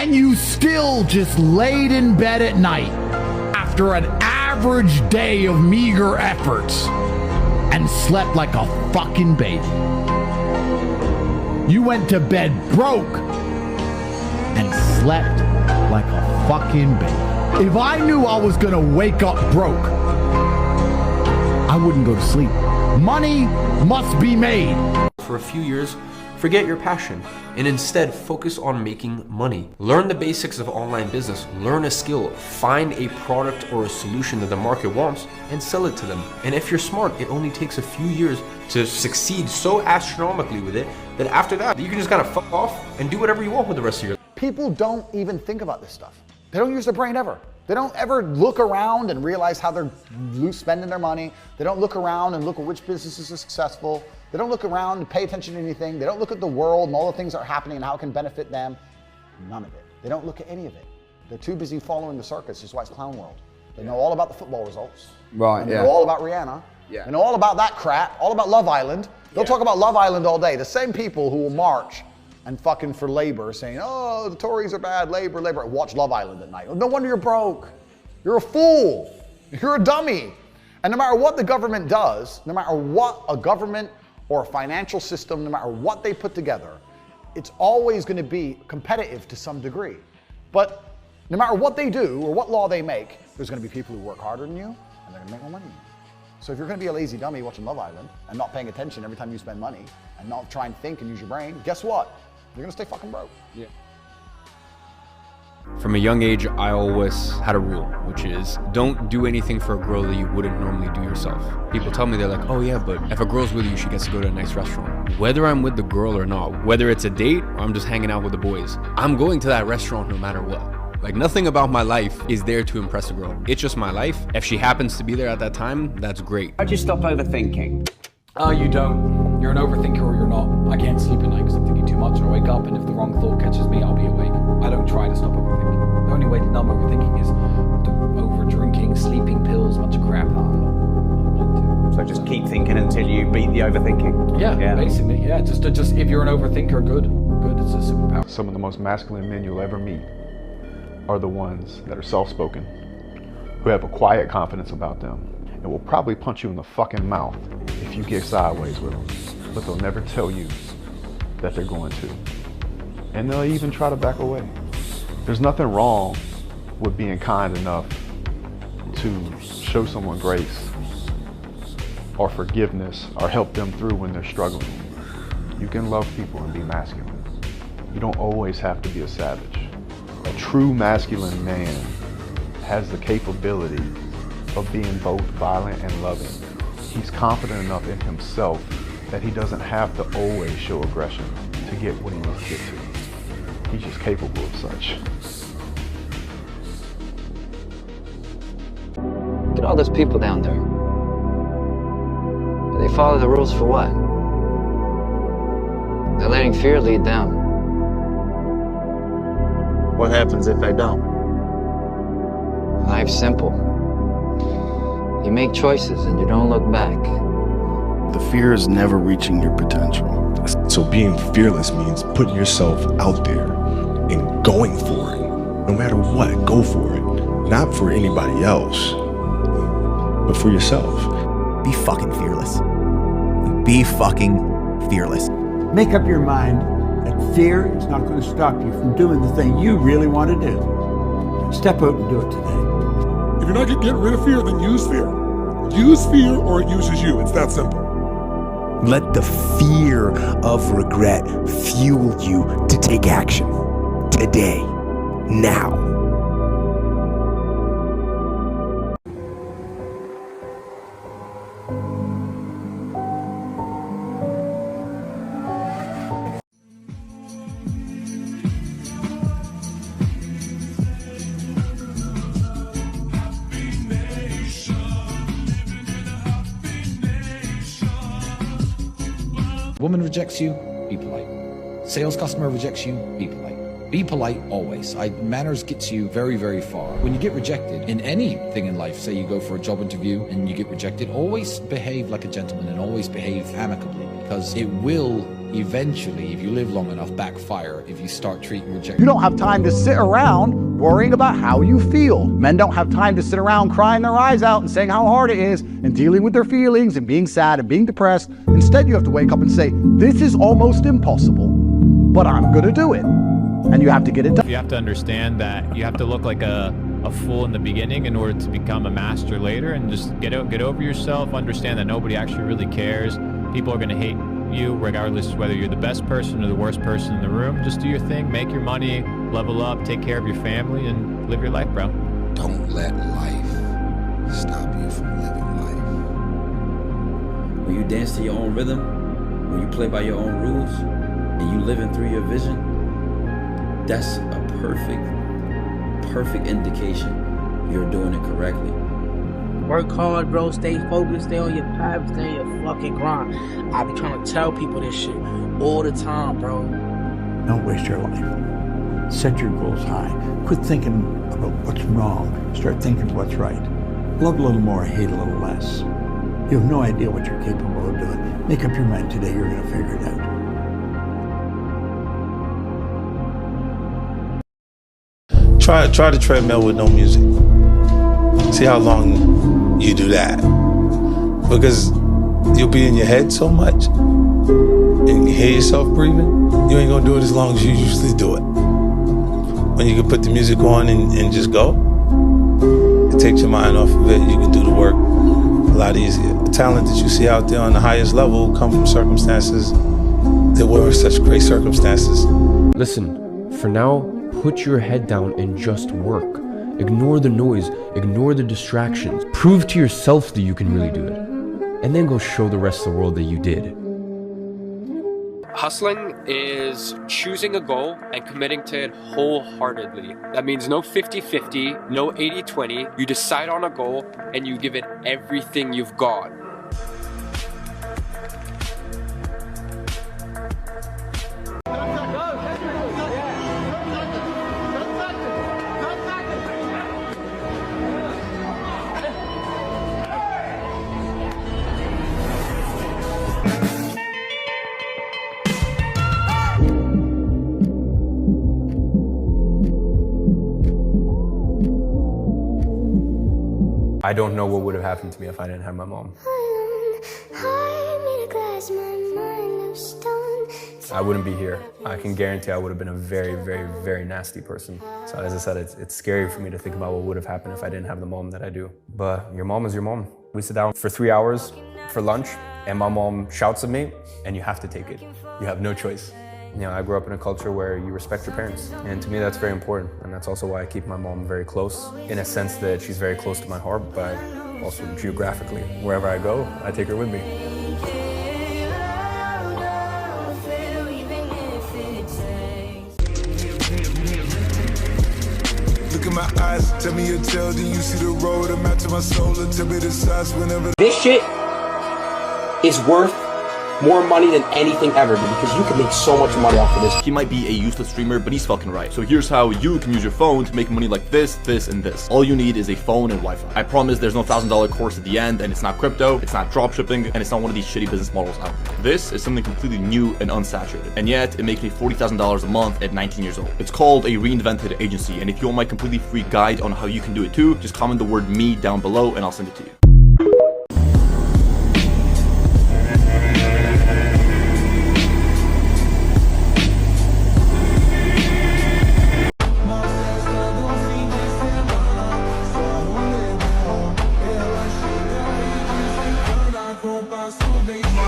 And you still just laid in bed at night after an average day of meager efforts and slept like a fucking baby. You went to bed broke and slept like a fucking baby. If I knew I was gonna wake up broke, I wouldn't go to sleep. Money must be made. For a few years, forget your passion and instead focus on making money. Learn the basics of online business, learn a skill, find a product or a solution that the market wants and sell it to them. And if you're smart, it only takes a few years to succeed so astronomically with it that after that, you can just kind of fuck off and do whatever you want with the rest of your life. People don't even think about this stuff. They don't use their brain ever. They don't ever look around and realize how they're spending their money. They don't look around and look at which businesses are successful. They don't look around and pay attention to anything. They don't look at the world and all the things that are happening and how it can benefit them. None of it. They don't look at any of it. They're too busy following the circus. That's why it's clown world. They know all about the football results. Right, and they know all about Rihanna. Yeah. They know all about that crap, all about Love Island. They'll talk about Love Island all day. The same people who will march and fucking for labor saying, oh, the Tories are bad, labor. Watch Love Island at night. No wonder you're broke. You're a fool. You're a dummy. And no matter what the government does, no matter what a government or a financial system, no matter what they put together, it's always going to be competitive to some degree. But no matter what they do or what law they make, there's going to be people who work harder than you and they're going to make more money than you. So if you're going to be a lazy dummy watching Love Island and not paying attention every time you spend money and not try and think and use your brain, guess what? You're going to stay fucking broke. Yeah. From a young age, I always had a rule, which is don't do anything for a girl that you wouldn't normally do yourself. People tell me, they're like, oh yeah, but if a girl's with you, she gets to go to a nice restaurant. Whether I'm with the girl or not, whether it's a date or I'm just hanging out with the boys, I'm going to that restaurant no matter what. Like, nothing about my life is there to impress a girl. It's just my life. If she happens to be there at that time, that's great. How'd you stop overthinking? You don't. You're an overthinker or you're not. I can't sleep at night because I'm thinking too much, and I wake up and if the wrong thought catches me, I'll be awake. I don't try to stop overthinking. The only way to numb overthinking is over drinking, sleeping pills, a bunch of crap. So just keep thinking until you beat the overthinking. Yeah, basically, yeah. Just if you're an overthinker, good. It's a superpower. Some of the most masculine men you'll ever meet are the ones that are soft-spoken, who have a quiet confidence about them, and will probably punch you in the fucking mouth if you get sideways with them, but they'll never tell you that they're going to. And they'll even try to back away. There's nothing wrong with being kind enough to show someone grace or forgiveness or help them through when they're struggling. You can love people and be masculine. You don't always have to be a savage. A true masculine man has the capability of being both violent and loving. He's confident enough in himself that he doesn't have to always show aggression to get what he needs to get to. He's just capable of such. Look at all those people down there. They follow the rules for what? They're letting fear lead them. What happens if they don't? Life's simple. You make choices and you don't look back. The fear is never reaching your potential. So being fearless means putting yourself out there and going for it. No matter what, go for it. Not for anybody else, but for yourself. Be fucking fearless. Be fucking fearless. Make up your mind that fear is not going to stop you from doing the thing you really want to do. Step out and do it today. If you're not getting rid of fear, then use fear. Use fear or it uses you. It's that simple. Let the fear of regret fuel you to take action. Today. Now. Woman rejects you, be polite. Sales customer rejects you, be polite. Be polite always. Manners gets you very, very far. When you get rejected in anything in life, say you go for a job interview and you get rejected, always behave like a gentleman and always behave amicably, because it will eventually, if you live long enough, backfire if you start treating rejection. You don't have time to sit around worrying about how you feel. Men don't have time to sit around crying their eyes out and saying how hard it is and dealing with their feelings and being sad and being depressed. Instead, you have to wake up and say, this is almost impossible, but I'm gonna do it. And you have to get it done. You have to understand that you have to look like a fool in the beginning in order to become a master later, and just get over yourself, understand that nobody actually really cares. People are gonna hate you regardless whether you're the best person or the worst person in the room. Just do your thing, make your money, level up, take care of your family, and live your life, bro. Don't let life stop you from living life. When you dance to your own rhythm, when you play by your own rules, and you living through your vision, that's a perfect indication you're doing it correctly. Work hard, bro. Stay focused. Stay on your path. Stay on your fucking grind. I be trying to tell people this shit all the time, bro. Don't waste your life. Set your goals high. Quit thinking about what's wrong. Start thinking of what's right. Love a little more, hate a little less. You have no idea what you're capable of doing. Make up your mind today. You're going to figure it out. Try the treadmill with no music. See how long you do that. Because you'll be in your head so much and you hear yourself breathing, you ain't gonna do it as long as you usually do it. When you can put the music on and just go, it takes your mind off of it. You can do the work a lot easier. The talent that you see out there on the highest level come from circumstances that were such great circumstances. Listen, for now, put your head down and just work. Ignore the noise, ignore the distractions. Prove to yourself that you can really do it. And then go show the rest of the world that you did. Hustling is choosing a goal and committing to it wholeheartedly. That means no 50-50, no 80-20. You decide on a goal and you give it everything you've got. I don't know what would have happened to me if I didn't have my mom. I wouldn't be here. I can guarantee I would have been a very, very, very nasty person. So as I said, it's scary for me to think about what would have happened if I didn't have the mom that I do. But your mom is your mom. We sit down for 3 hours for lunch and my mom shouts at me and you have to take it. You have no choice. You know, I grew up in a culture where you respect your parents, and to me that's very important, and that's also why I keep my mom very close, in a sense that she's very close to my heart, but also geographically. Wherever I go, I take her with me. Look in my eyes, tell me your tale, then you see the road, I'm out to my soul, and tell me the size whenever. This shit is worth more money than anything ever, because you can make so much money off of this. He might be a useless streamer, but he's fucking right. So here's how you can use your phone to make money like this, this, and this. All you need is a phone and Wi-Fi. I promise there's no $1,000 course at the end, and it's not crypto, it's not dropshipping, and it's not one of these shitty business models out there. This is something completely new and unsaturated, and yet it makes me $40,000 a month at 19 years old. It's called a reinvented agency, and if you want my completely free guide on how you can do it too, just comment the word me down below and I'll send it to you. My